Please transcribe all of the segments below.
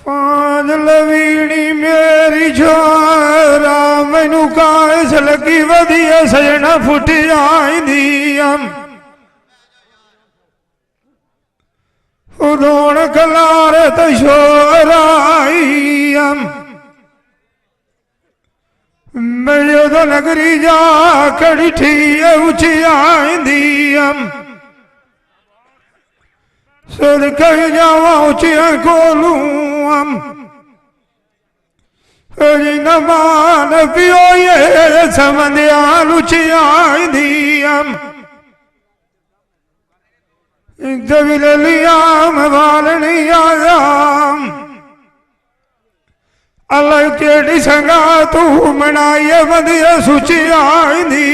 पांच लवीनी मेरी छोरा मैनू काश लगी वधिया सजना फुटी आईंदी उदोण कलारे तो शोर आई मैं जो नगरी जा कड़ी थी उची आईंदी सद कह जावा उचिया कोलू नमान पियो ये समंदिया उचिया आईंदी दबिल लियाम वालनी आयाम अलग केड़ी संगा तू मनाइए वधिया सुची आईंदी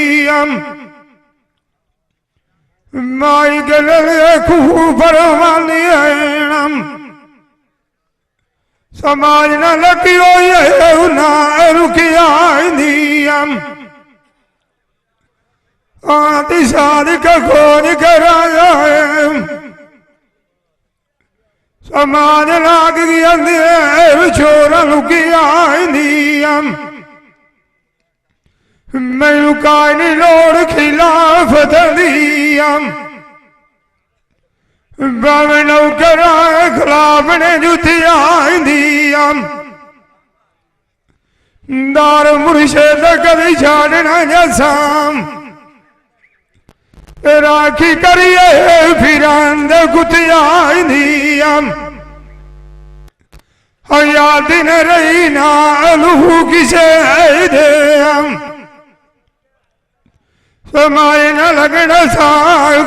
माई गले खूबर वाली समाज न लगियो ये ना रुकी आईंदी आती शादी का खोज कराया समाज लाग गया छोरा लुकी आईंदी मैनू काई नी लोड़ खिलाफ दी बावे नौकरा खिलाफ ने जुती आईंदी दार मुर्शद कदी छाड़ना जसाम राखी करिए फिर कुतिया याद न रही ना लू किसे दे समाए न लगन सा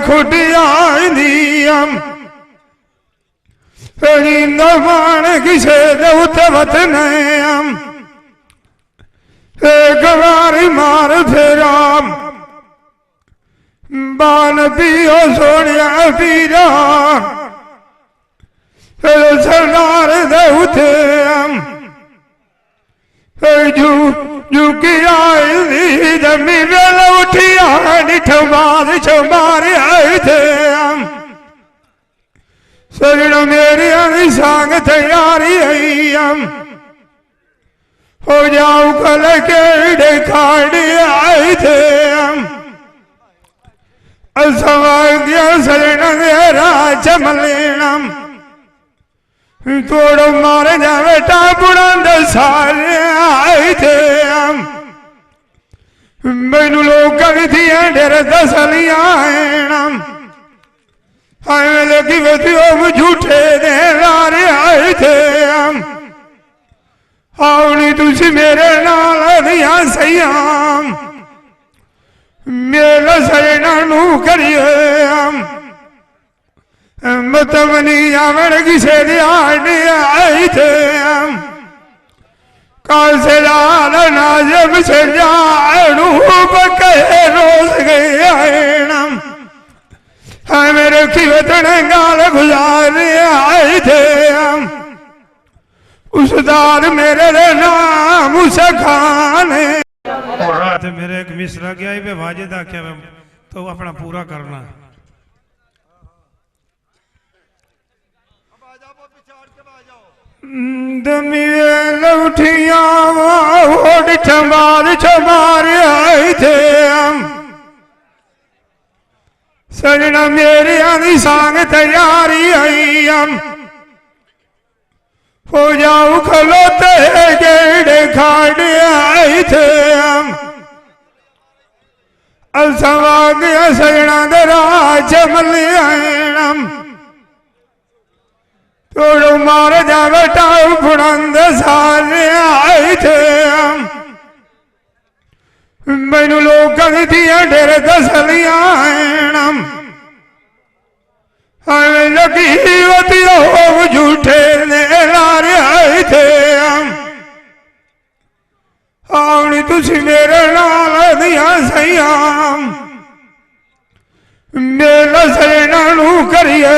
खुटिया मान किसे दौत ने एक बारी मार फेरा बान पियो सोनिया पीरा सरदार दे झुकी आई जमी वेल उठिया निठमार छमार आए थे सजन मेरी सांग तैयारी आई हो जाऊ कल के खाड़ी आए थे असवाग्या सजना मेरा चमलेनम तोड़ मार जा बेटा बुढ़ांद सारे आए थे मैनू लोग थी ढेर दसलिया लगी बतियो झूठे दे लारे आए थे आवनी तुझी मेरे नाल दिया सयाम मेरा सजना नू करिए मतमनी आवन किसे आई थे काल से लाल नाजब से जानू बके रोज गए मेरे खिवतन गाल गुजार आए थे उस दार मेरे नाम उसे खाने मेरे एक मिसरा गया ही वाजिद आख्या तो अपना पूरा करना लौटिया छमार छमार आए थे सजना मेरी आदि सांग तैयारी आई हो जाऊ खलोते गेड़े खाड़े आए थे अलसवाग्या सजना दरा चमलिया तोड़ो मार जा बेटा बुढ़ंद सारे आए थे मैनू लोग थी ढेर दसलिया लगी वतियो झूठे ने लारे आए थे आवनी तुझी मेरे नाल दिया सयाम मेरा सजना नू करिए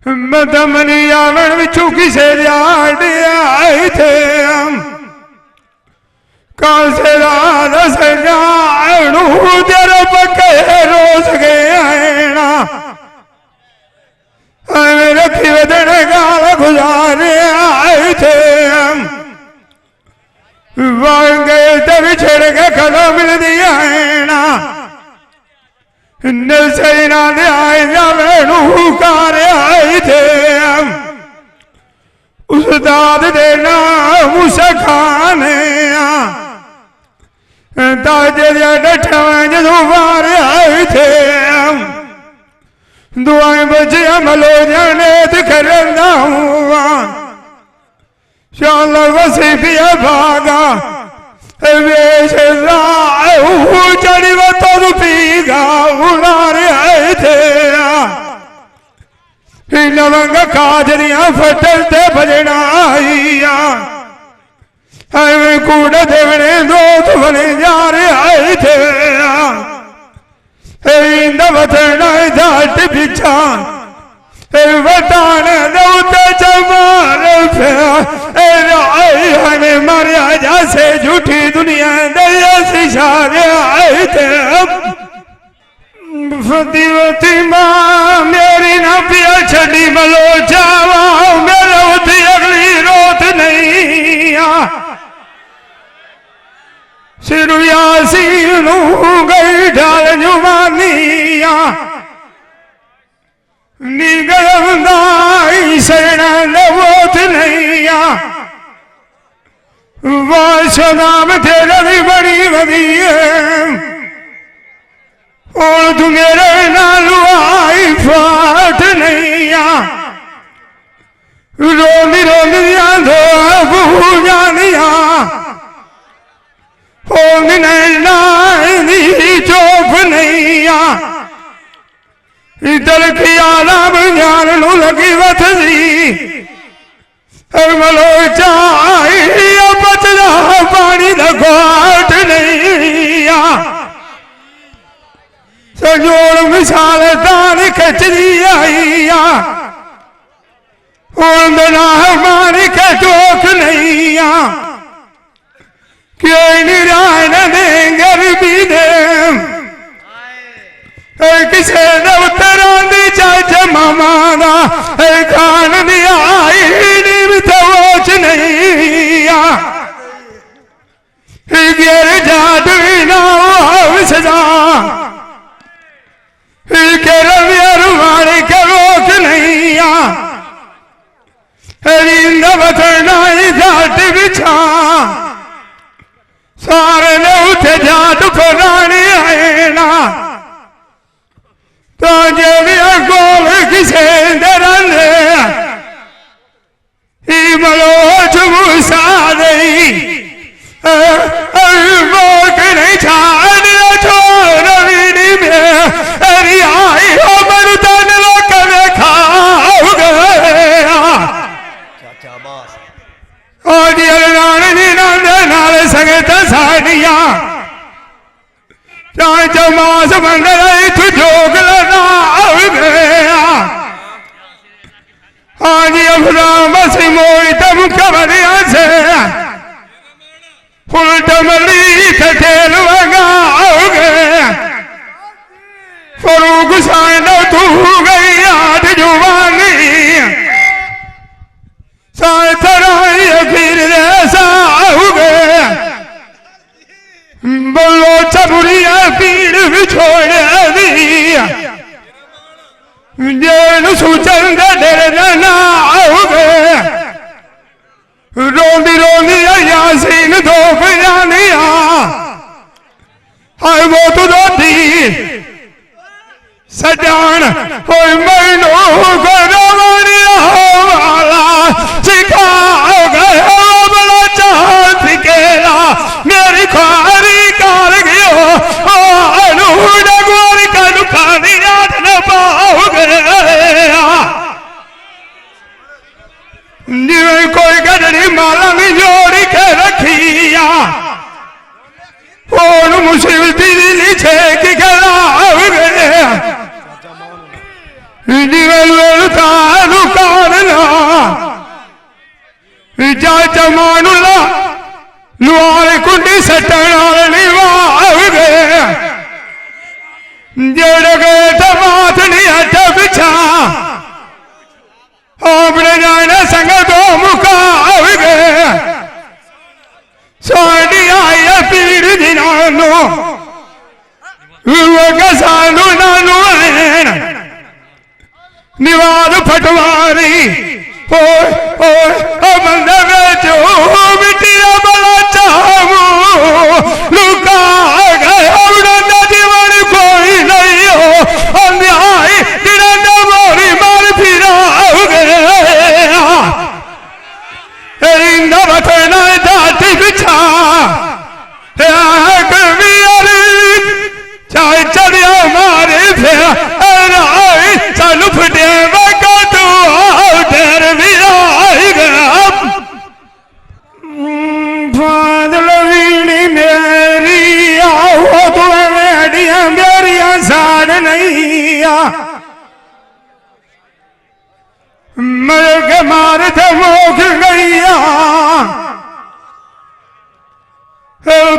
मदमनी आवन बिचू किसे आए थे काल से रात सजानू तेरे पक्के रोज गए रखी वदन गाल नलसैना दे आए जावेणु कार आए थे उस्ताद दे नाम सखाने ताजे डठवें जदों बार आए थे दुआएं बचे अमलो जाने करना हुआ शाला वसीफिया भागा वेश चढ़ी व तो पीगा उनारे आए थे लवंग काजरिया फटलते बजना आईया कूड़ देवने दोस्त बने जा रहे आए थे वतना जाट बिछा वतान दौते चमार हमें मरिया जैसे झूठी दुनिया दया सिशारे आए थे फतीवती माँ मेरी ना पिया छड़ी मलो जावा मेरे उठी अगली रोत नहीं सिरु यासीन गई ढाल जुबानिया निगलमदाई सेना लवोत नैया वाशनाम तेरा भी बड़ी वदी और तू मेरे नालू आई फाट नैया रोंदी रोंदी दो जानिया होंगी नहीं चोप नैया इधर की आलाम ज्ञान नु लगी वथदी मलो चाई बचदा पानी दा घाट नहीं सजोड़ मिसाल तान खचदी आई मारी के चोख नहीं क्यों निराय न देंगे भी दे किसे न उतरांदी चाचा मामा दा खान दी आई निमतोच नहीं गिर जाट ना सजा के रवियार के रोक नहीं रिंद बतना जाट बिछा सारे ने उठे जाट फराने आए ना ताजे भी गोल किसे दरने मलोच मुसा नहीं मोक नहीं छाड़ छोड़ वीरी में अरे आई हो मरुदन लोक में खाओ गया और ये रानी नाल संगत सानिया चाहे चमास बन रही तू जोग लगा गया आज अफराम से मोई तम खबरिया से फुल टमली ठेल लगा गया फरूक साइन तू गई आज जुबानी साथराई फिर ऐसा हो गया बोलो चबुरिया पीर भी छोड़ दिया जेल सुचंद डर ना हो गया रोंदी रोंदी यासीन दो बयानिया हाय वो तो दोती सजान हो मैनू गरवानिया वाला सिखाओ गया बड़ा चाहत केला मेरी ख्वारी कर गयो गोरी का दुखानी याद न पाओ गया जिਵੇਂ कोई गडरी माला में जोड़ी के रखिया और मुसीबत नीचे की गला गया जिਵੇਂ तारू काटना चाचा मानुला लुआर कुंडी सटन वाले वाह गए जेड़े गए माथ नहीं हट बिछा अपने जाने संग दो मुका गए साड़ी आई पीर दिनानो सानू ना बंदे बेचो मिट्टिया बला चाहू लुका गए उड़ाना जीवन कोई नहीं हो अन्याय तिरंगा मोरी मार फिरा गए रिंदा बतना जाति बिछा चाहे चढ़िया मारे फिर चलू फटे मर के मार थे मोख गैया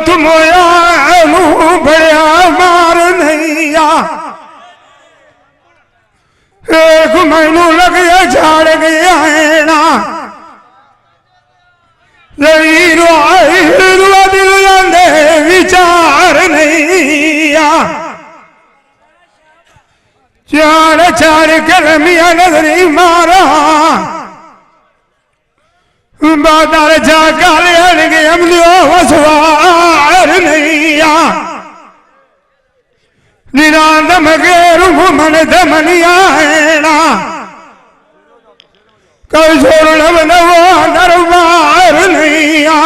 तुम बड़िया मार नैया एक मैनू लग गया झाड़ गया है ना दिल जाते विचार नैया चार चार कलमिया नजरी मारा बादल जा काले अमलियो वसवार नैया निरांत मगेरू मन दमनिया है ना कल छोड़ नवो दरबार नैया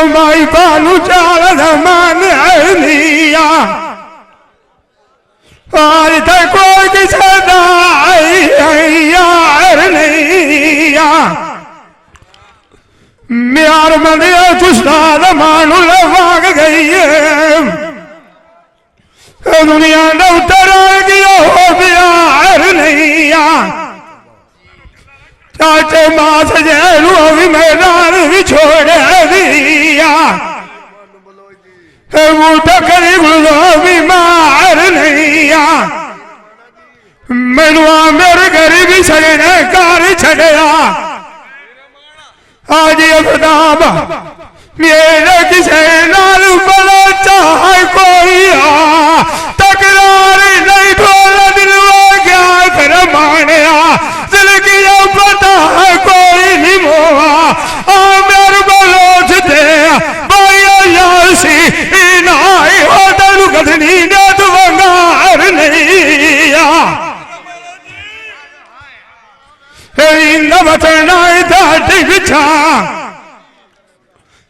माई पालू चाल धमान नैया आज तक कोई किसी यार नैया म्यार मंदिर तुष्टाद मानू लग गई दुनिया ने उतर गया हो प्यार नैया चाचे मास जैलू भी मैदान भी छोड़ दिया वो टकरी गुजो बीमार नैया मैनुआ मेरे गरीबी सजने कार छड़िया आज अफताब मेरे किसे नाल बड़ा चाहे कोई तकरार नहीं ढोला दिलवा क्या कर मानिया दिल की पता है कोई नहीं मोआ मेरे बलोच दे यासी इनाई हो तनु गधनी ने तू वंगार नैया इंद बतना दाटी बिछा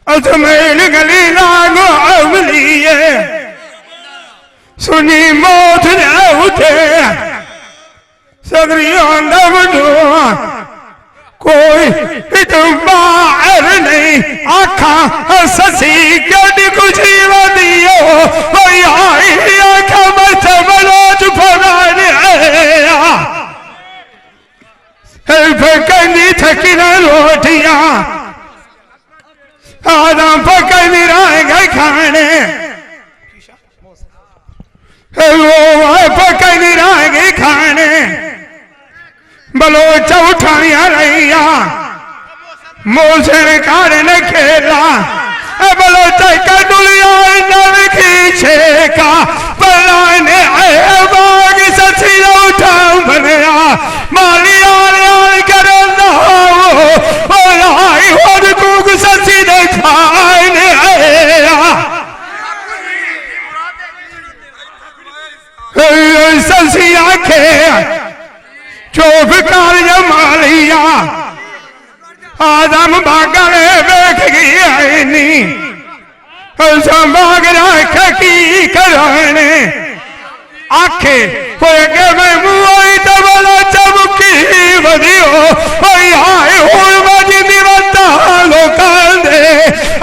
अजमेर गली लागो अवलिए सुनी मौत ने उठे सगरियों दम दो कोई बाहर नहीं आखा ससी क्यों खुशी वदियो आखा मत मनोज फराने पकनी थकी न रोटिया आदम पकनी रहेंगे खाने वो पकनी रहेंगे खाने बलोचा उठानिया रैया मोल कार ने खेला बलोचा का डुलिया नव खींचे का बनाने बाग सची उठा बनया मालिया करना हो सची ने खाने ससी आखे चोप कार्य मालिया आदम बागल देख गया बाग रख की कराने आखे होए मैं मुआई तबला चमकी वधियो आए हुए मजी निवता लोकां दे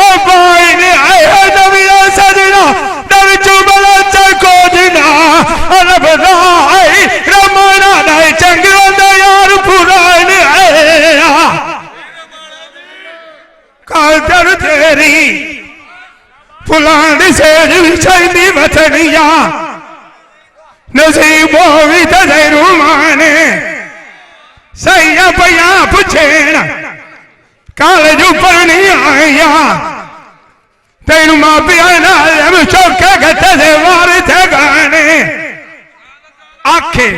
अबाई ने आए नविया सजना दर चुबला चको दिना अरब राई रमना नाई चंगवंदा यार पुराने आया कादर तेरी फुलानी से चाहिए बचनिया नसीबो भी तजरू माने सैया पैया पुछेण कालेज ऊपर नहीं आया तेन मापिया नाल चौके गट्टे से वार थे गाने आखे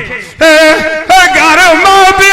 घर मापिया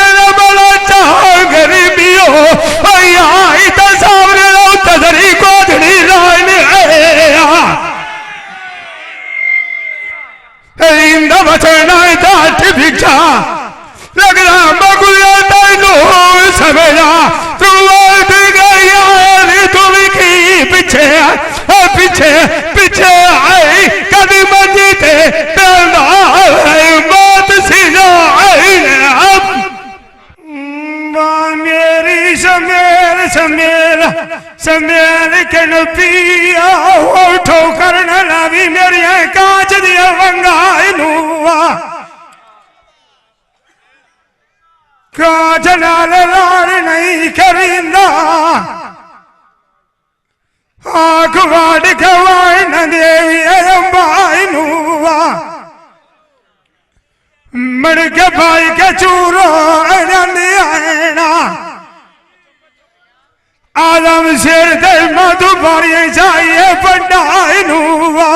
समेल समेल समेल के न पिया उठो करन लावी मेरी कांच दिया वंगाई नुआ कांच नाल लाड़ नहीं करिंदा आख वाड़ खवाई न देवी अंबाई नुआ मर के भाई के चूरो आना आदम शेर दे मधु बारियां चाहिए बंडाई नुआ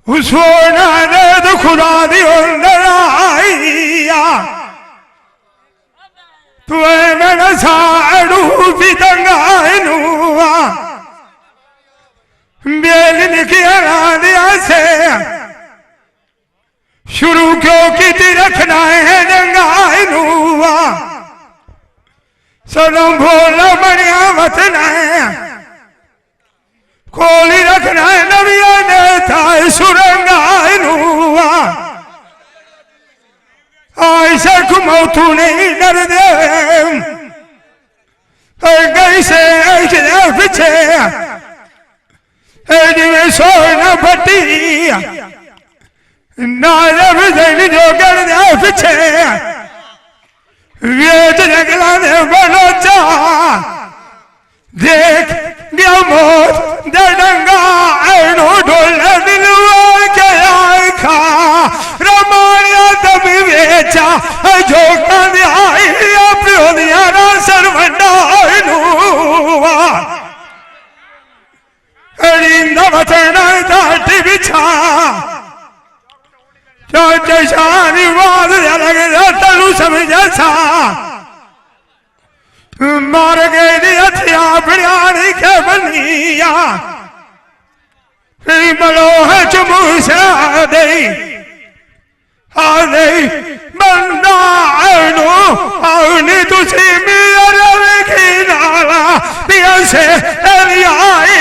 उसोना ने तो खुदा दी अंदर आईया तू मेरा साड़ू भी तंगाई नुआ बेल निकिया दिया से शुरू क्यों की रखना है दंगाई नुआ सदम भोला बढ़िया वतना है कोली रखना है नबिया ने था सुरंगाई नुआ ऐसा घुमौतू नहीं डर दे गई से पीछे जिਵੇਂ सोना फटी नाजब जन जो कर दे पीछे वेच जगला ने बलोचा देख गया मौत डंगा ऐनो ढोल दिलवा के आखा रमाया तब वेचा जो कर आई प्यो दिया सरवंडा नुआ अरिंदा बचना ताटी बिछा शानी वाद लगे तलू समझा सा मार गए दिया बिरयानी के बनिया मलो है चमूसा दे बंदा आने तुझे मेरा वेखी नाला पिया से आई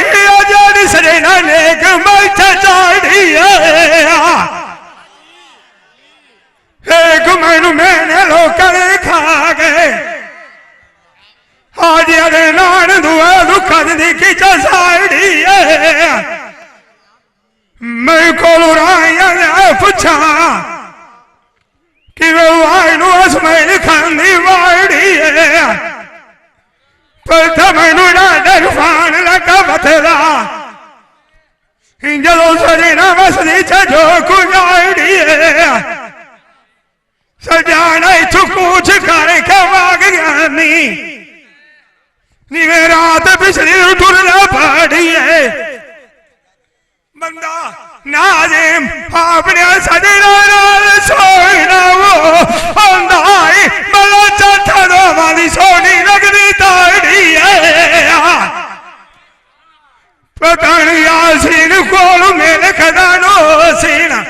जानी सरेना ने कमाई चाड़ी एक मन मैंने लोकर खा गए आज अरे नान दुआ दुखद दिखी चाड़ी मैं कोलुराया पूछा कि वे वायनु असमय खानी वाड़ी प्रथम डरफान लगा बथेरा जलो सजना बसदी जो कुजाड़ी सजाना इथु कुछ कर वाग ज्ञानी निवे रात पिछली टुरना पड़ी है बंदा नाजिम अपने सजना सोना वो अंदाई मला चाथा दो वाली सोनी लगनी ताड़ी है पतन यासीन कोल मेरे खदानो सीना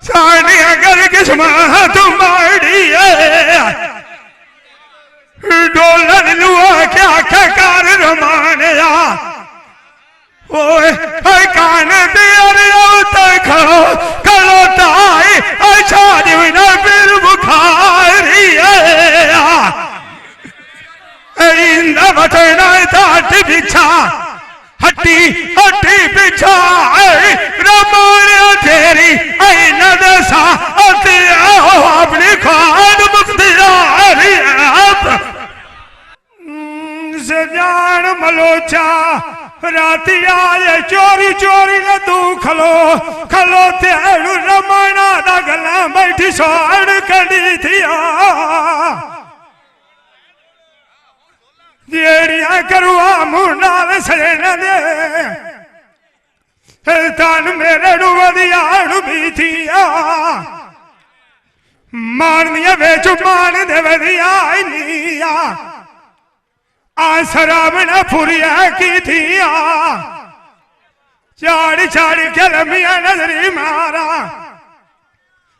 साड़ी अगर किस्मत तुम्हारी है डोलन लुआ क्या कार रमानया ओए कान खड़ो खलोताई अच्छा जीवन फिर बुखारी इंदा बचना ताट बिछा हट्टी हट्टी बिछा रमाया तेरी न दसा अपनी खान मुख्तियारी सजान मलोचा राती आए चोरी चोरी न तू खलो खलो तेरू रमाना दा गला बैठी सोन कड़ी थिया जेड़िया करुआ मुंडा सजना दे तन मेरे वधिया भी थिया मारनिया बेच मान दे वधिया नीया आ शराब न फुरिया की थिया चाड़ चाड़ के लमिया नजरी मारा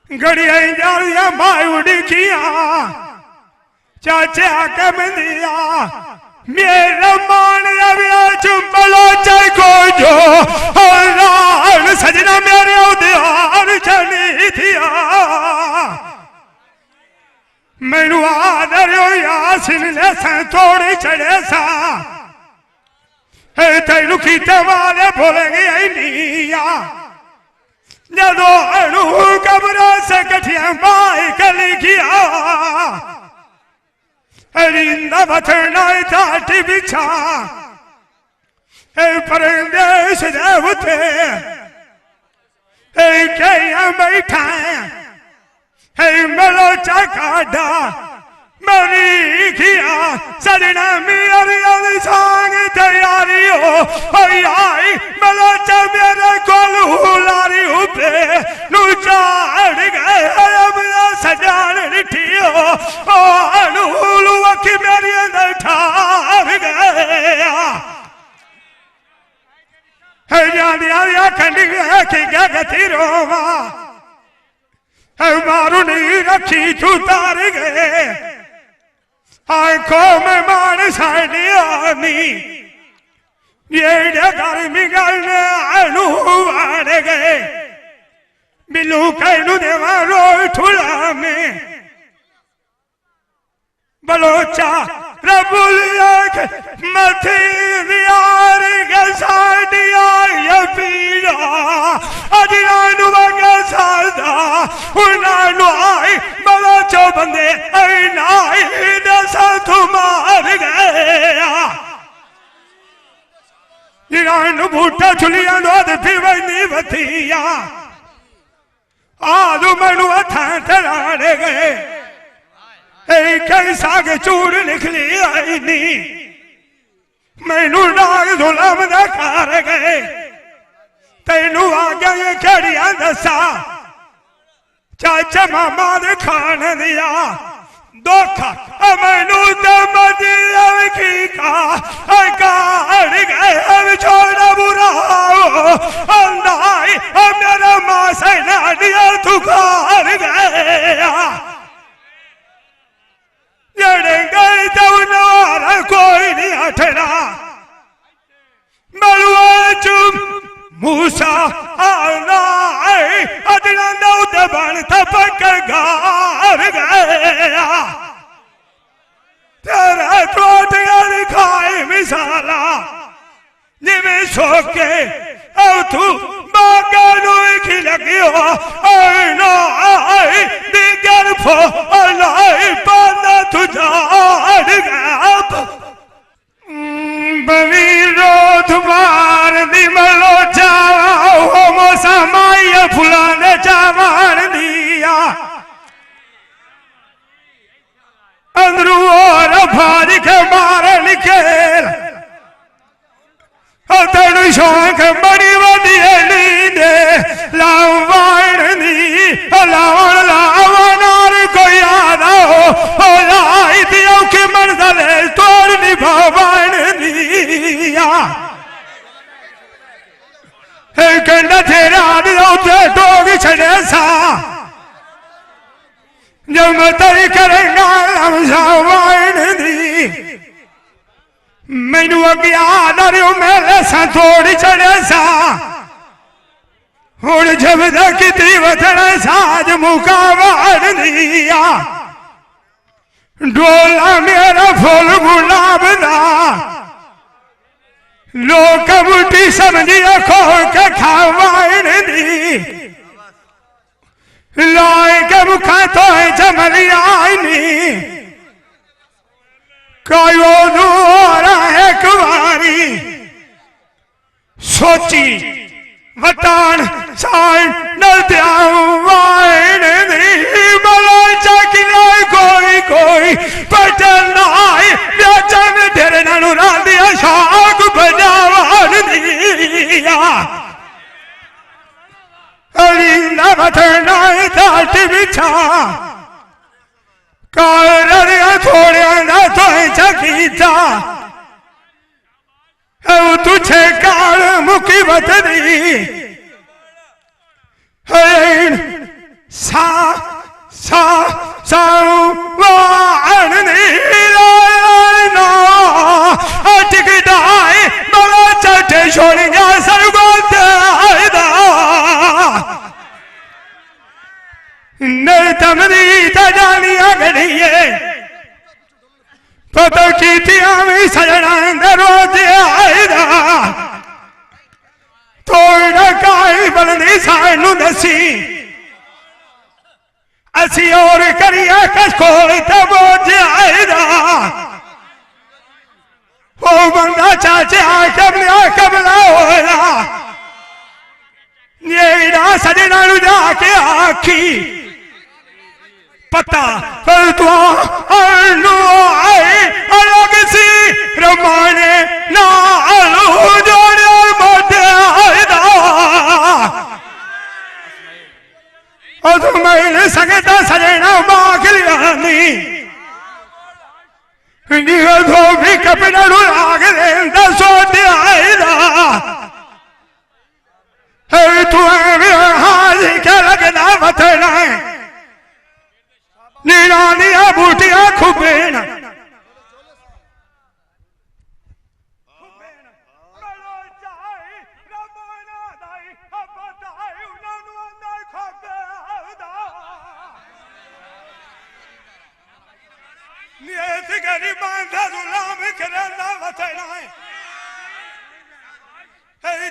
गड़िया जालिया माई उड़ी किया चाचे आके बंदिया मेरा मान रविया चुम्बलो चाय को जो और सजना मेरे उद्यान चली थिया मैनू आदर यासिन ने तोड़ चढ़े सा तेनू कीते वाले भूल गए नीया जदों अणु कब्रों से कठिया बाई कली किया रिंदा बथना ताटी बिछा परदेश देवते क्या बैठा मलो चकाडा मरी किया सजना मेरी सांग तैयारी हो आई मलो च मेरे कोल लारी उबे नु चाड़ गए अपना सजान रिठियो अनूलू अखी मेरी अंदर ठार गया जानिया खंडिया की गति रोवा मारू नहीं रखी तू तार गए आंखों में मान साड़ी आनी ये गर्मी गलने अनु आड़ गए बिलू कैलू देवा रो ठुला में बलोचा रबुल मथी यार साडिया ये पीड़ा अजनानु वगा सादा उनानु आई बलोचो बंदे आई नाई दसा तुमार गया जिनानु बूटा चुलिया नोद पिवनी बतिया आलू मनु अथा तराड़े गए कैसा के चूड़ निकली आई नी मैनू नाग जुलम कार गए तेनू आ गए कड़िया दसा चाचा मामा ने खान दिया धोखा मैनू की कार गए छोड़ा बुरा अंदाई मेरा माँ से नाडिया तू कार गया गए तो नारा कोई नहीं हटना बलुआ चुप मूसा आना अदना दौद बन तपक गार गया तेरा कोट खाए मिसाला जिमें सोके अब तू बागानों की लगी हो ना दिगर फो अलाई पाना तुझा बवी रोध मार दिमलो जाओ मोसा माया फुलाने जावार दिया अंदरू और भारी के मारे निकेल तेन शौक बड़ी वधी नींदे लावण नी लावण लावनार कोई आदा हो लाई दियो की मंजिल तोड़ निभावण दिया कंडा तेरा उते टोग छड़े सा जब तय करेगा लमसावण दी मैनू अज्ञान मेरे सा थोड़ी चढ़े सा हूं जब तक वतन साज मुका वार दिया डोला मेरा फुल गुलाब दा लोग बुटी समझिए खो के खावाण दी लाए के मुखा तो जमलिया नी कायो दूरा है कुवारी सोची वटान साइन नलत्या वाइन दी मला चकिला कोई कोई पटल नाई बेचन तेरे नानु रांदिया शाग बजावान दिया अरिंदा बथना ताट बिछा कार थोड़े ना तो चकीता तुझे काल मुकी बतरी सा सा सा वाण टिकटाई बड़ा चटे छोड़िया सरगोत तमरी तजानिया करिए तो कीतियां भी सजना रोज आएगा थोड़ा काई बननी सानू दसी असी और करिए कशकोल तब आएगा वो बंदा चाचा कबला होया ये सजना जाके आखी पता पर तू आए अलग सी रमाने ना आलू जोड़े मोटे आएदा और तुम मैंने संगता सजना माख लिया नहीं धोबी कपड़ा आग लेंदा सोते आएदा तू हाथ क्या लगना बतना नीरानिया बूटिया खुबेन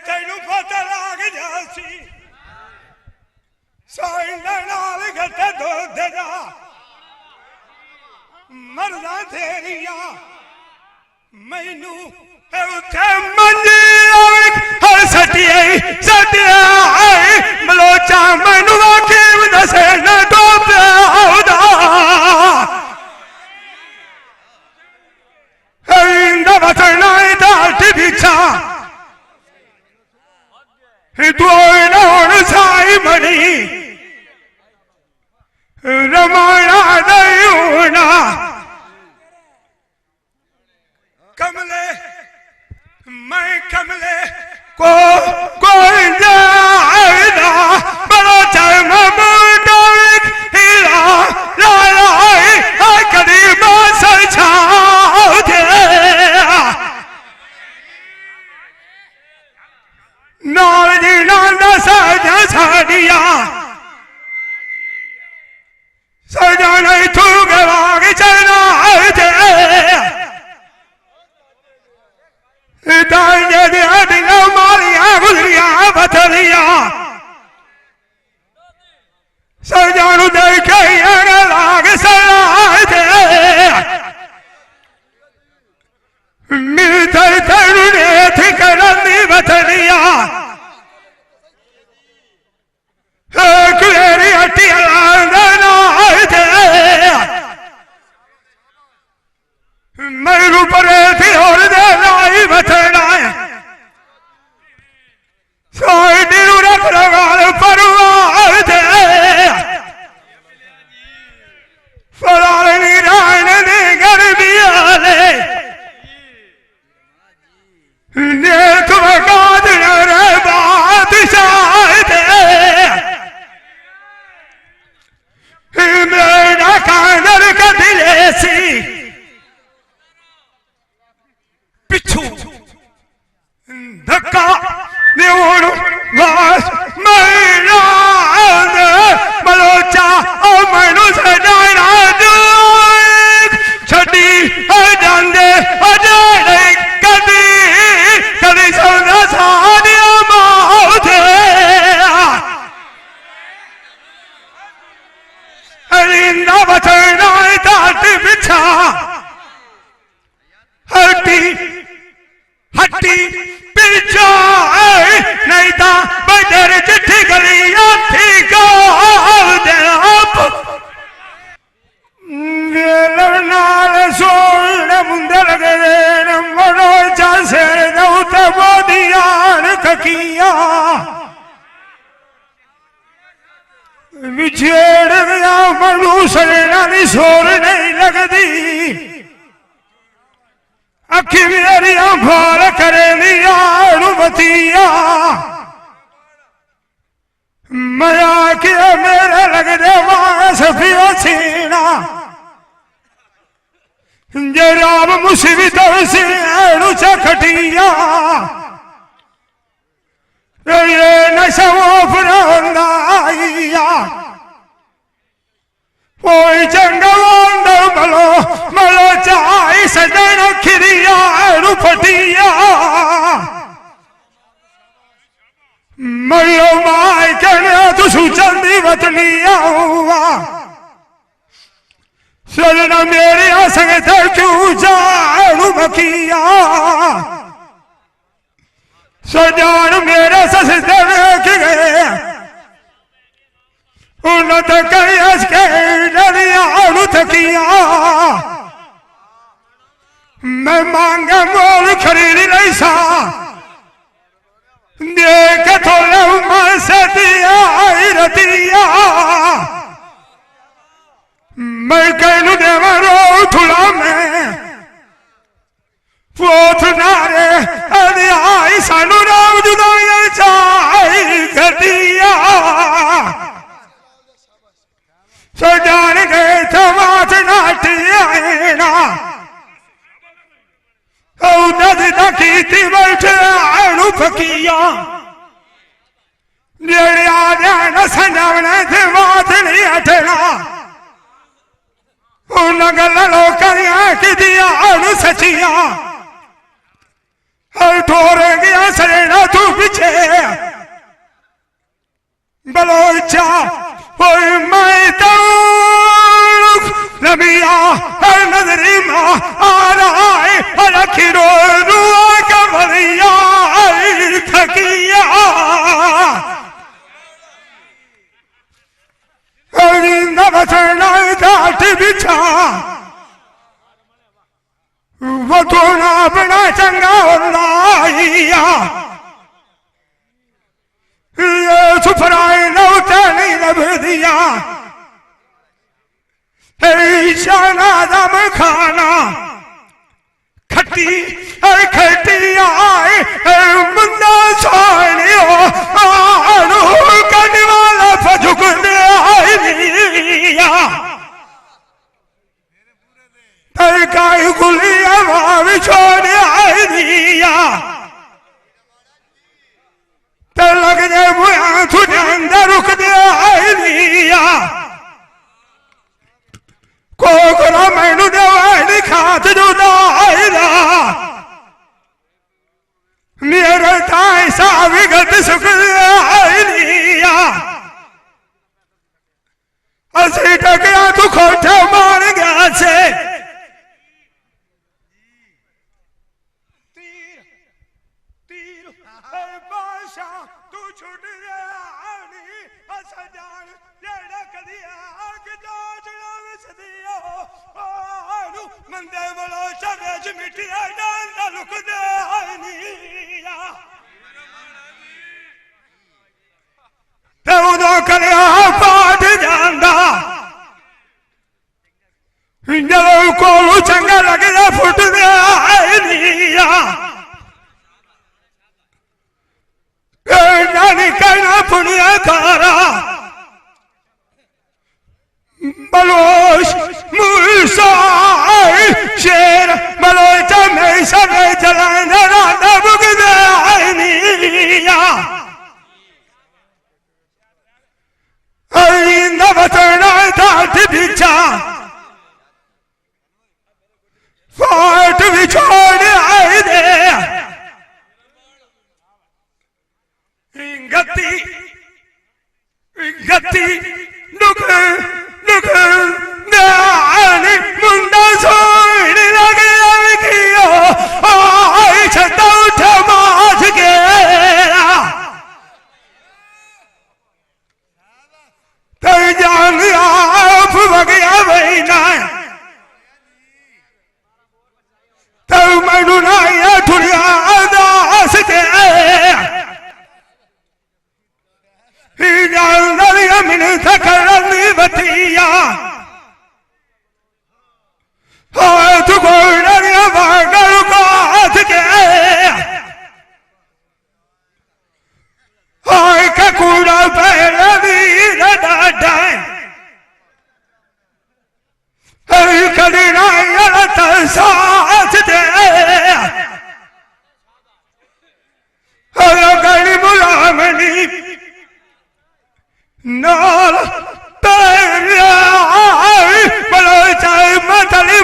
तेन पता लग जासी गट्टे दुध जा मरदा तेरिया मैनू उथे मंजी सटिया बलोचा मैनू आखी दसे न डोबा बचना बिछा साई मणि रमाना दयूना कमले मैं कमले को कोई जाएगा बड़ा चरम हीरा लाला करीब सचा नाली नाना सजा साड़िया सजा नहीं तू गवाग चलना दिया मारिया गुजरिया बथलिया सजानू देखे लाग सला मिल थी करनी बथलिया मेरी हट्टिया मेरू परे थी और दे लाई बथना सोई रख लगाल परवार दे फलाल नीरान ने गर्मियाले ने तुम कादन रे बादशाह दे मेरा कांदर का दिले सी पिछू धक्का देवड़ वास मेरा बलोचा और मैनू सजाना छड़ी जाते कदी कदी सौदा सारिया मौत अरिंदा बचना दाट बिछा हट्टी हट्टी पिछा नहीं था बदर चिट्ठी गलिया थी नाल सोल मुंदर गए मरो चासे दौत बोदियान ककिया बिछेड़ गया मनु सजना दी सोर नहीं लगती अखी मेरिया भार करे बतिया मया किया मेरे लगदे वास पियो सीना जे राम मुसीबत से चखटिया ये नशवो फरंदाइया कोई जंगलों मलो चाई सजन खिरिया फटिया मलो माय कहने तू चंदी बतलिया हुआ सजना मेरे संग क्यों जाड़ू बकिया सजान मेरे ससुर के गए उन्नत करियस के डरिया थकिया मैं मांगा मोल खरीद नहीं सा देख थोड़ा उम्र से दिया रतिया मैं कहलू देवरो थोड़ा मैं पोथ नारे आई सानू राम जुदाई चाई घटिया सजान गए थमात नाटिया की बैठे आड़ू फकिया नेड़िया ध्यान संजावने थे बात नहीं हटना उन गलो करिया कि दिया आड़ू सचिया हर ठोर गया सरेना तू पीछे बलोचा मैं तो नबिया हर नजरी माँ आ रहा है हर खिरो रुआ का भरिया थकिया हरिंदा बचना दाट बिछा वो तो ना बना चंगा लाइया ये सुफराए नौता नहीं लब दिया शाना दम खाना खट्टी खटिया मुंडा सोनियो आड़ू करने वाला फजुक दिया तरकाई गुलिया भाव छोड़ आई दिया तो लग जाए बुआ तुझे अंदर रुक दिया कोकरा मैनू देवानी खात जुदा मेरे ताई सा विगत सुख दिया असी टकया तू खोटे मार गया से तू छुट गया सजान जेड़ा कदिया मंदे बोलो शगज मिटिया डांदा लुक दे हानिया ते उदो करिया पाठ जांदा जब कोलू चंगा लगदा फुट दे हानिया नानी कहना पुनिया तारा बलोच मूसाई शेर बलोच में सब जलाने राधा बुगदे आईनिया अरिंदा बतना दाट बिछा फाट बिछोड़ आई दे गति गति दुख दुख दानी मुंडा सोड़ लगे कियो आई छता उठ माज गेरा तर जान आप वगया वहीना तब मनु नाया ठुरिया दास के मिन थकरनी बतिया हाथ गोड़िया बागर बात के हाय का कूड़ा पैरवी डाटा हर कदना साथ दे हर गली मुलामनी नाल तेरे बलो चाहे मतली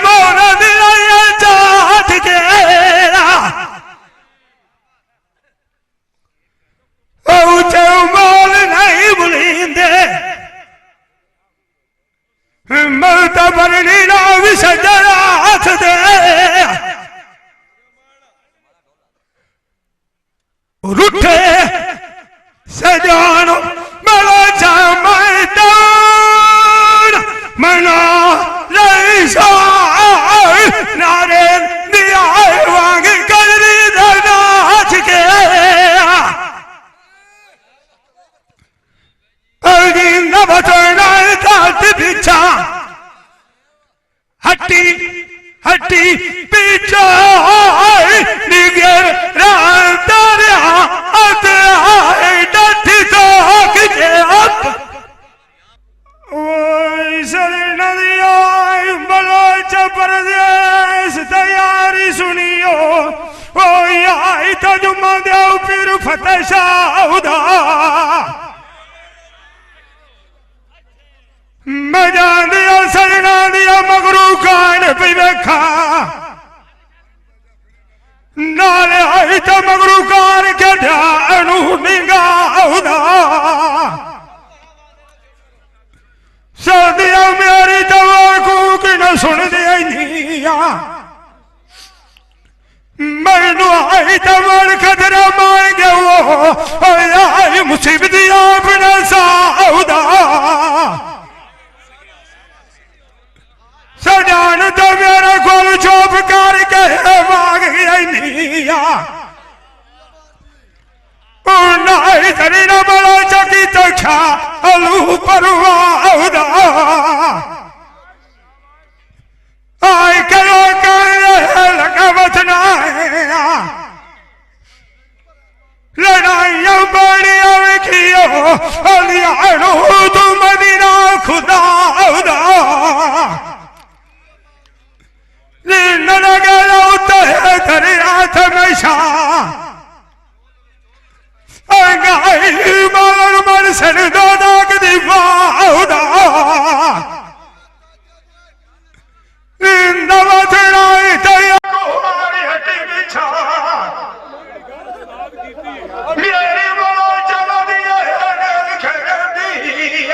बरनी ना विसर्जन हाथ दे रूठे सजानो मेरा जमैदान मना लैसा नारे दिया वांग कदरी दरनाथ के अगिन बतना तात बिछा हट्टी हट्टी पीछा निगर रांतरिया अतराए डटी तो के अब ओए सरे नदिया बलोच परदेश तैयारी सुनियो ओ आई तो जुम्मा देव फिर फतेह शाहुदा मैं जान दिया सरना दिया मगरू कान पे देखा नाले आई तो मगरू कान के ध्यान निगाहुदा सर्दिया मेरी दवा को कि न सुन दिया मैनू आई तो मन खतरा मांगे वो आई मुसीबत अपना साहुदा सजान तो मेरे गोल चौप करके मांग गया धरी न बड़ा चकी तो खा अलू परवादा आय करो लगा बचना लड़ाइया बड़िया खियो अलिया तू मदीना खुदा न लगे तेरे हाथ में मार मन सर दो दाग दीवादा नवथड़ाई तैया कुमारी हटी बिछा मेरी बोलो चला दिया खेल दिया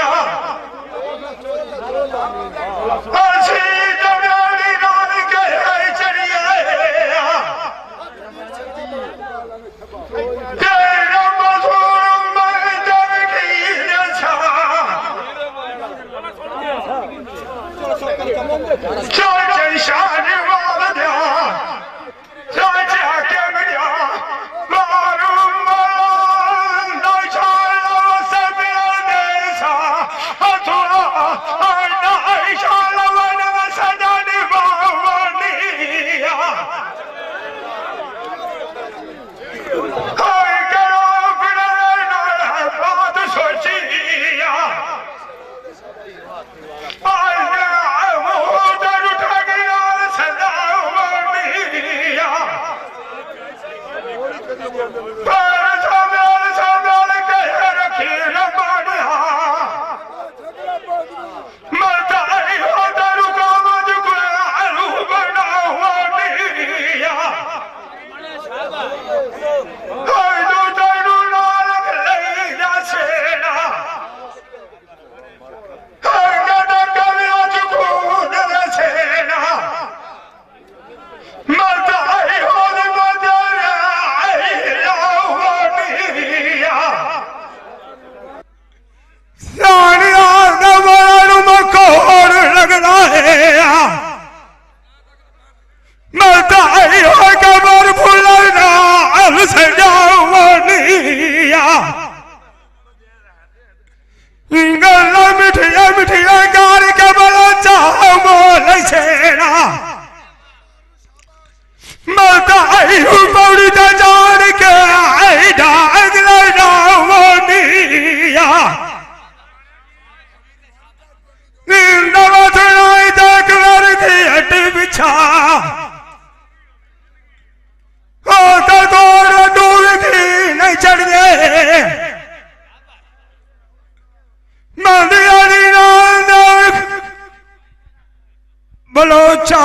बलोचा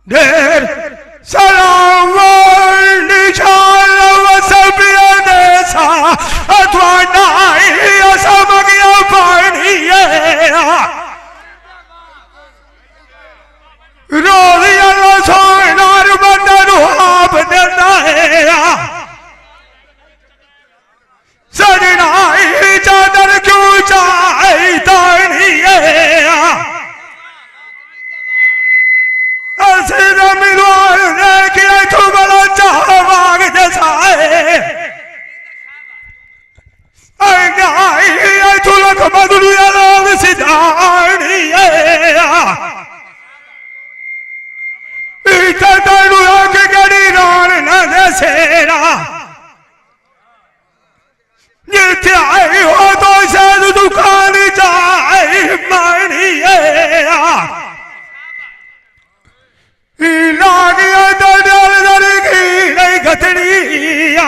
ढेर सलाम निशाल वसबिया देसा अथवा नाई असमगिया पानी जिथे आई हो तो शायद दुकान जाए मानिए लागिया तो डल डल की नहीं गथड़िया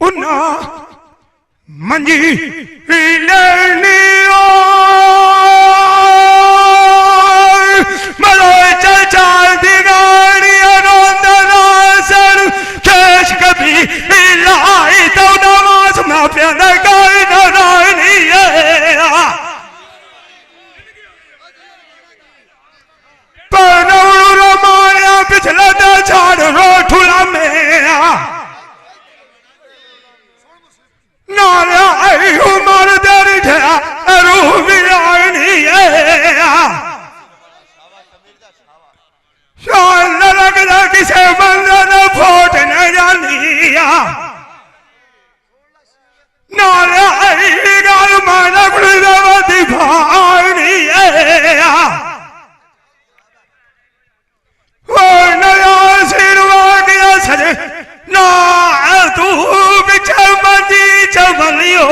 उन्ना मंजी लेनी मरो चचा दिगाड़िया रोंदना सर केश कभी लाई तो नमाज में प्यार गाय नारायणी पर रमाया पिछला दा झाड़ रोठुला में नारा आई उमर दर रूबियानी शान लगता किसे बंदा न फोट न जानिया नारा आई गाल माना गुड़ावती भानी वो नया सिरवा गया सजे ना तू बिचमनी चमलियो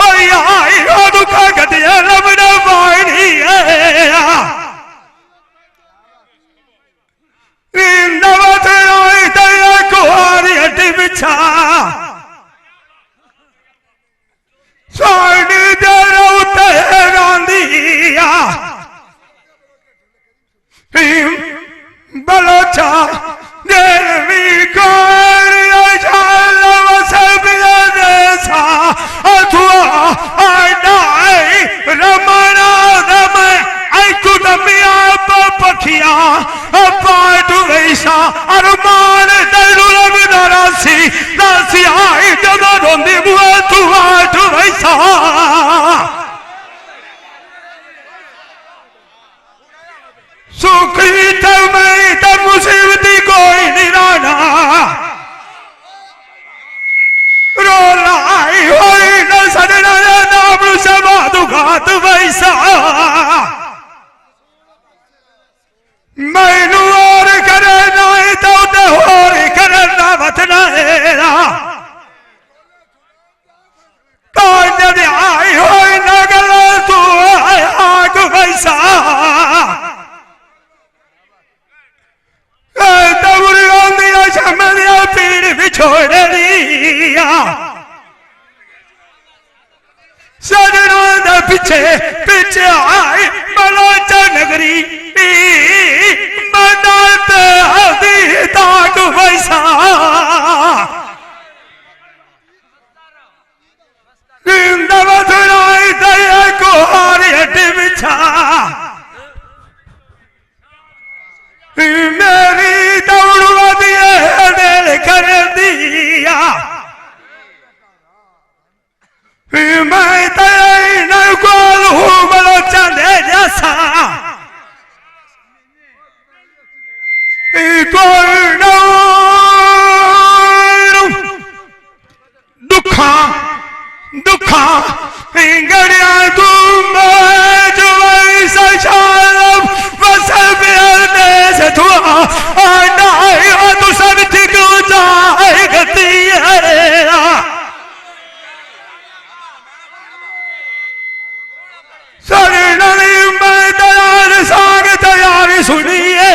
आई हो दुखा गतिया लबना पानी नवत रोई दया कुआरी हड्डी बिछा सोनी देरो तेरांदिया बलोचा देवी कोरिया जाला वसबिया देसा अथवा आडाई रमना दम आई कुदमिया पखिया पाटू वैसा अरमान दलू लगना रासी रासी आई जगह रोंदी बुआ तू आटू वैसा सुखी तमें तब मुसीबती कोई निराना रोला आई होई न सदना नाम सभा दुखात वैसा मैनू और करे नाई तो और करे ना वतना एरा कांड आई होई न गला तू आग वैसा पीड़ भी छोड़ लिया सजना पीछे पीछे आए बलोचा नगरी मनाते हदी ताक वैसा नवधुराई दया को हारी हड्डी बिछा मेरी दौड़वा दिए कर दिया मैं तेरी नौकोल हूँ बलो चले जैसा कोई दुखा दुखा गड़िया तुम जो ऐसा शालम वसल से तू आना तू सब ठीक हो जाए गति सारे नली मैं तैयार साग तैयारी सुनिए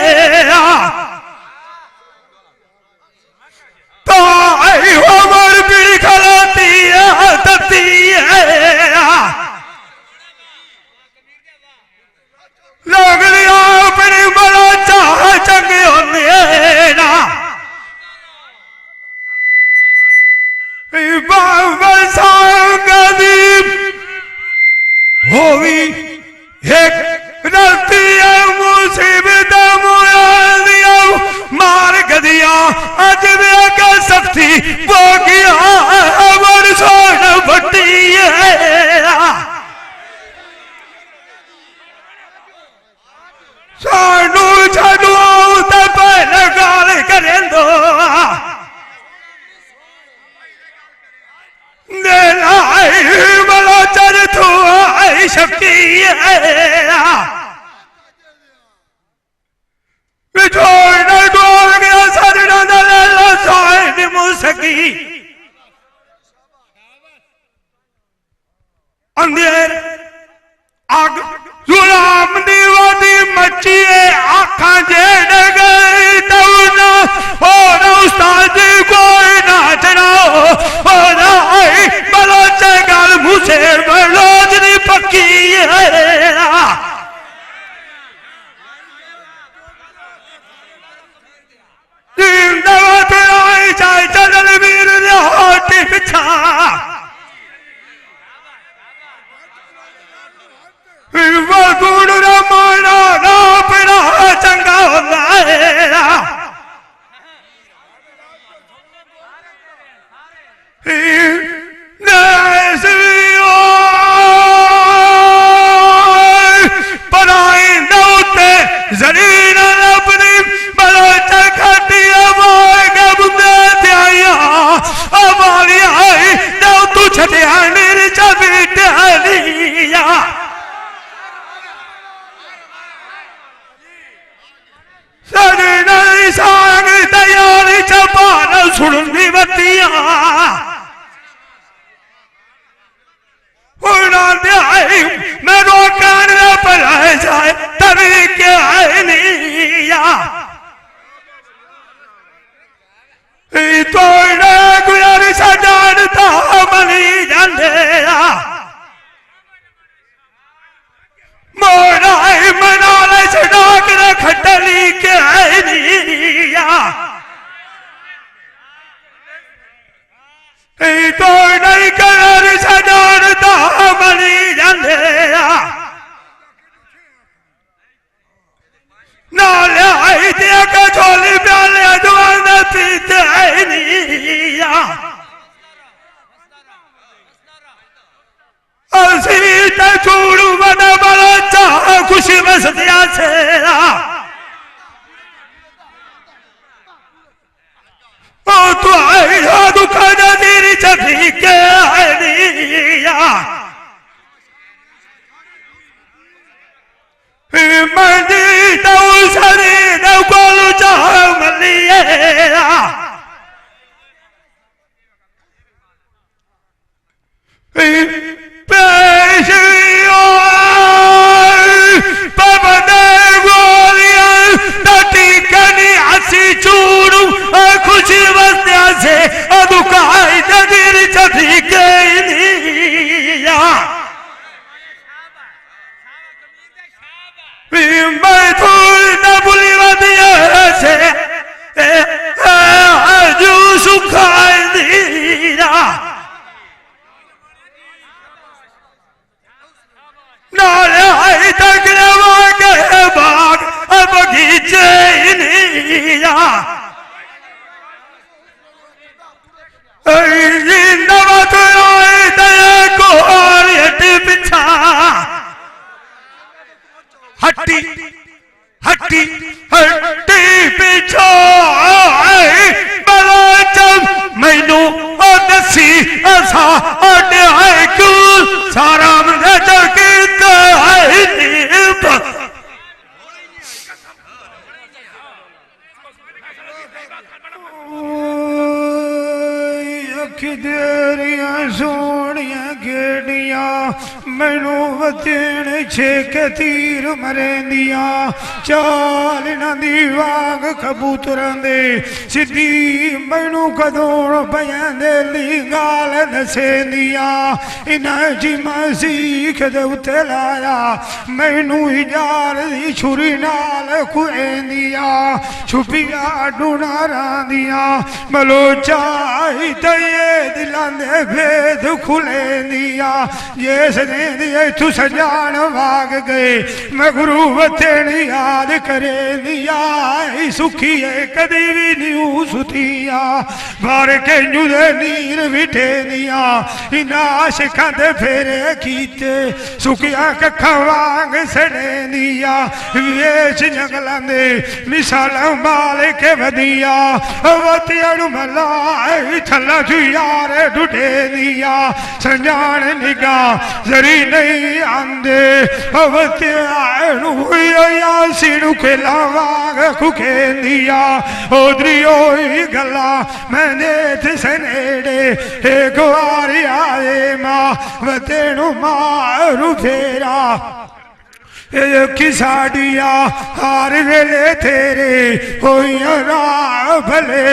तो आई हो मर पीड़ी खलाती है तती लोग लिया अपनी बड़ा चाह चंगे होने ना बाबा सांगदीप होवी एक रती है मुसीबत मुआदिया मार गदिया आज भी का सख्ती वो किया अमर सोन भट्टी है सानू छानू तो पहले गाल करें दो बड़ा चर तू आई शक्ति है छोड़ दो मैनू वतेण छेक तीर मरेंदिया चाल इन्हां दी वाग कबूतरां दे सिद्धी मैनू कदों बयां ली गाल दसेंदिया इन्हां जी मसीख दे उत्ते लाया मैनू जार दी छुरी नाल कुएंदिया छुपिया डुनारां दिया बलोचा तये दिलां दे भेद खुलेंदिया जिस दिन तू सजान वाग गए मैं गुरु वतेण याद करेंदिया सुखिए कदी भी न्यू सुतिया बार के जुदे नीर बिठे दिया इन्हां आशिकां दे फेरे कीते सुखिया कखा वांग सड़े दिया वेच जंगलां दे मिसालां बाल के वदिया वतेण मलाई थल्ला तू यार ढूंढे दिया संजान निगाह जरी नहीं आंदे वतेण यासीनु के लावाग कुखेंदिया ओदरी ओई गला मैंने सनेड़े एक बार आए मां वतेणु मारू फेरा किसाडिया हार वेले तेरे होई भले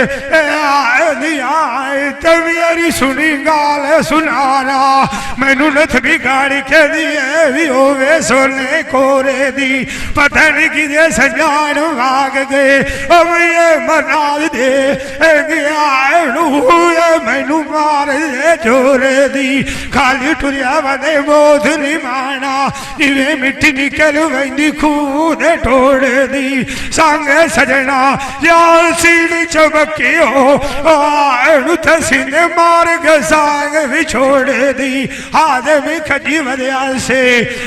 तवेरी सुनी गाल सुनारा मैनू नथ बिगाड़ी के दिए भी होवे सोने कोरे दी पता नहीं किदे सजान भाग गए अब ये मनाल दे मैनू मार दे जोरे दी खाली टुरिया वदे बोध नहीं माना जिवे मिट्टी निकल वही खूद टोड़ दी संग सजना यार सीढ़ी चमकी हो सीने मार के सांग भी छोड़ दी हाथ में खजी वरिया से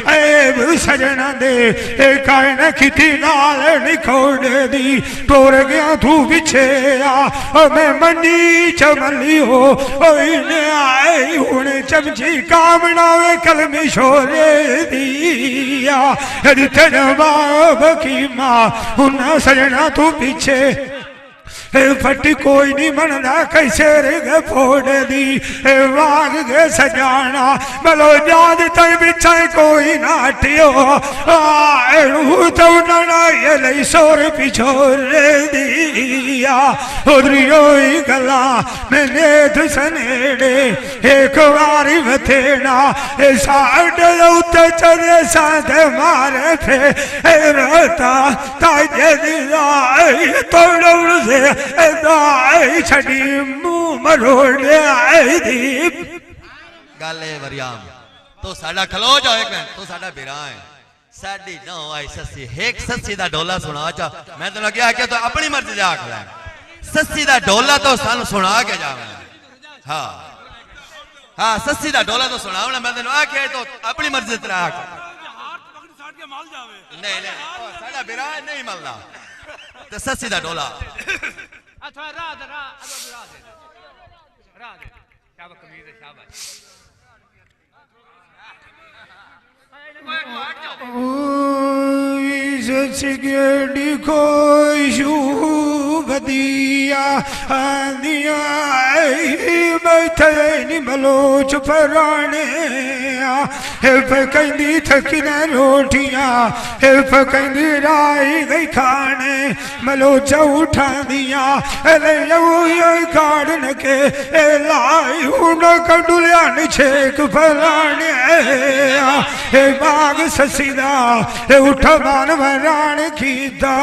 ऐब सजना दे कहना किती नाल निकोड़ दी टोर गया तू पीछे आ मैं मंडी चमली हो आई हूं चमची कामना कलमी छोड़े दिया बाब की मां उन सजना तू पीछे फटी कोई नहीं मनदा कैसे रे फोड़ दी वाग गे सजाना बलो याद तई बिछा कोई नाटियो तो नई सोर पिछोर दिया उधरियो गला मैंने सनेड़े एक बारी बथेना साढ़े उत्ते चले साथ मारे थे रोता ताजे तोड़ से छड़ी मुंह मरोड़े आई दी गाले वरियाम तो साडा खलो जाओ एक मिनट तो साडा बिरा है साडी ना आई सस्सी एक सस्सी दा ढोला सुना चा मैं तो लगे आके तो अपनी मर्जी से आख ले सस्सी दा ढोला तो सानू सुना के जावे हां हां सस्सी दा ढोला तो सुनावना मैं तो आके तो अपनी मर्जी से आख हाथ पकड़ साट के माल जावे नहीं नहीं साडा बिरा नहीं मलना तो सस्सी दा ढोला अच्छा रात शाबाश कमीज है शाबाश सचगड़ी कोशू बदिया दिया बैठे मलोच पराने कहती थकी न रोटियां कहती राई गई खाने मलोचा उठा दिया काड़न के लाई हूं कंडुलिया छेक फलाने बाग ससीदा उठ मान वरान कीता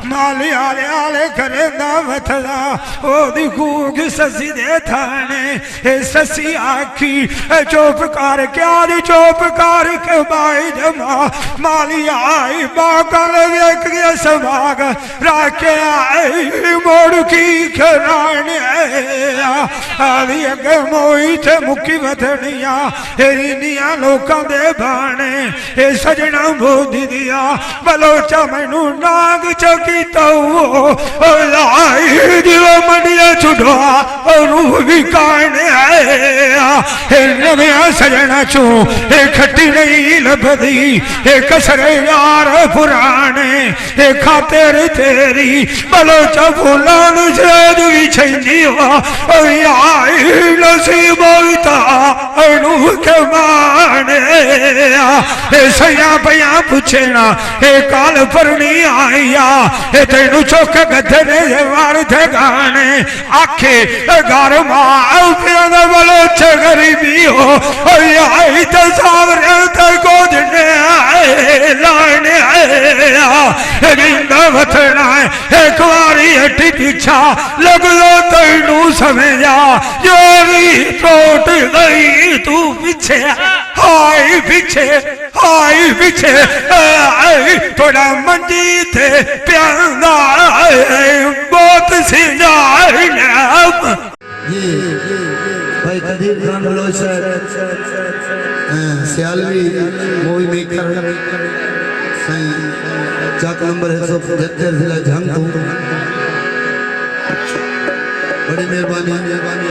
माली आले आले करेंदा वथदा ओदी कूक ससी दे थाने ससी आखी चुप कर क्या दी चुप कर के बाई जमा माली आई बाकल वेख के सवाग राके आई मोड़ की खराने आवी अगे मोई थे मुक्की वधनिया एरिनिया लोकां दे बाणे ए सजना बोधी दिया बलोचा मैनू नाग चकी तो लाई दिव मंडिया छुड़वा और भी काने आया नव्या सजना चू एक खट्टी नहीं लभदी ए कसरे यार पुराने ए खातिर तेरी बलोचा फूलान शेद भी छैनी आई नसीबा अनु के माने सया पया पुछना ए काल परनी आईया ए तेनू चौक गधे ने वार थे गाने आखे घर मां बलोच गरीबी हो आई तो सावरे तो गोद ने लाने आया वथना एक बारी हटी पीछा लग लो तेनू समझा जोरी टोट गई तू पीछे हाय पीछे थोड़ा मंजी थे प्यादा बहुत सी भाई Qadir Khan Baloch Sialvi movie maker Chak number 175 जिला झंग बड़ी मेहरबानी